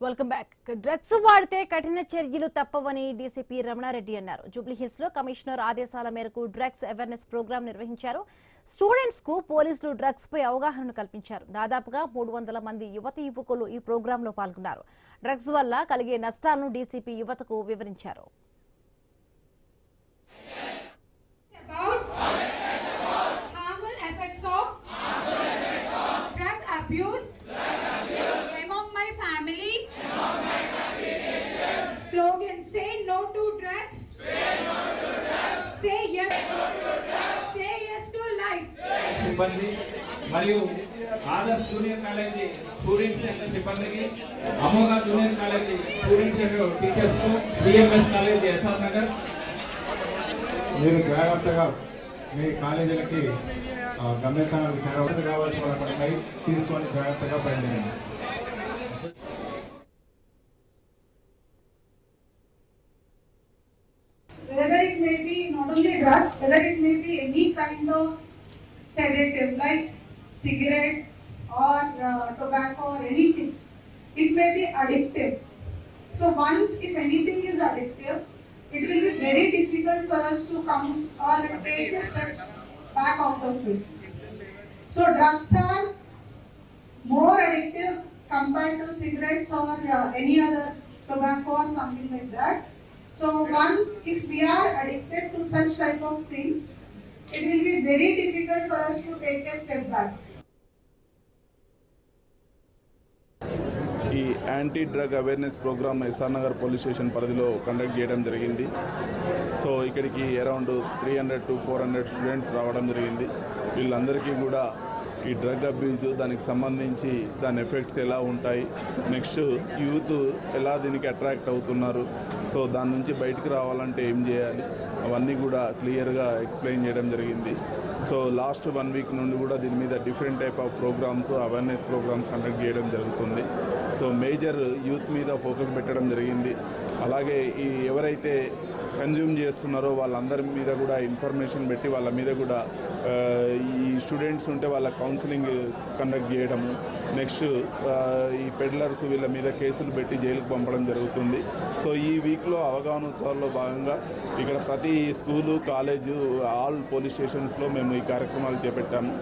Welcome back. Drugs వాడితే కఠిన చర్యలు తప్పవని డీసీపీ రమణారెడ్డి అన్నారు. జూబ్లీహిల్స్ లో కమిషనర్ ఆదేశాల మేరకు డ్రగ్స్ అవేర్నెస్ ప్రోగ్రాం నిర్వహించారు. స్టూడెంట్స్ కు పోలీసులు డ్రగ్స్ పై అవగాహన కల్పించారు. దాదాపుగా 300 మంది యువతీ యువకులు ఈ ప్రోగ్రాంలో పాల్గొన్నారు. డ్రగ్స్ వల్ల కలిగే నష్టాలను డీసీపీ యువతకు వివరించారు. Slogan: say no to drugs. Say yes. Say yes to life. సిబ్బంది మరియు Adarsh junior college students and సిబ్బందికి, Amogha junior college students and teachers కు, సిఎంఎస్ కాలేజీ ఎస్ఆర్ నగర్, మీరు జాగ్రత్తగా మీ కాలేజీలకి గమ్యస్థానాలకు చేరవలసి కావాల్సిన తీసుకొని జాగ్రత్తగా పనిచేయండి. Whether it may be not only drugs, whether it may be any kind of sedative like cigarette or tobacco or anything, it may be addictive. So once if anything is addictive, it will be very difficult for us to come or take a step back out of it. So drugs are more addictive compared to cigarettes or any other tobacco or something like that. So once if we are addicted to such type of things, it will be very difficult for us to take a step back. ఈ anti drug awareness programme SR Nagar police station పరిధిలో conduct చేయడం జరిగింది. So ఇక్కడికి around 300 to 400 students రావడం జరిగింది. వీళ్ళందరికీ కూడా ఈ డ్రగ్ అబ్యూజ్, దానికి సంబంధించి దాని ఎఫెక్ట్స్ ఎలా ఉంటాయి, నెక్స్ట్ యూత్ ఎలా దీనికి అట్రాక్ట్ అవుతున్నారు, సో దాని నుంచి బయటకు రావాలంటే ఏం చేయాలి, అవన్నీ కూడా క్లియర్గా ఎక్స్ప్లెయిన్ చేయడం జరిగింది. సో లాస్ట్ 1 week నుండి కూడా దీని మీద different type of programmes, awareness programmes conduct చేయడం జరుగుతుంది. సో మేజర్ యూత్ మీద ఫోకస్ పెట్టడం జరిగింది. అలాగే ఈ ఎవరైతే కన్జ్యూమ్ చేస్తున్నారో వాళ్ళందరి మీద కూడా ఇన్ఫర్మేషన్ పెట్టి వాళ్ళ మీద కూడా ఈ స్టూడెంట్స్ ఉంటే వాళ్ళ కౌన్సిలింగ్ కండక్ట్ చేయడము, నెక్స్ట్ ఈ పెడ్లర్స్ వీళ్ళ మీద కేసులు పెట్టి జైలుకు పంపడం జరుగుతుంది. సో ఈ వీక్లో అవగాహనోత్సవాల్లో భాగంగా ఇక్కడ ప్రతి స్కూలు, కాలేజు, ఆల్ పోలీస్ స్టేషన్స్లో మేము ఈ కార్యక్రమాలు చేపట్టాము.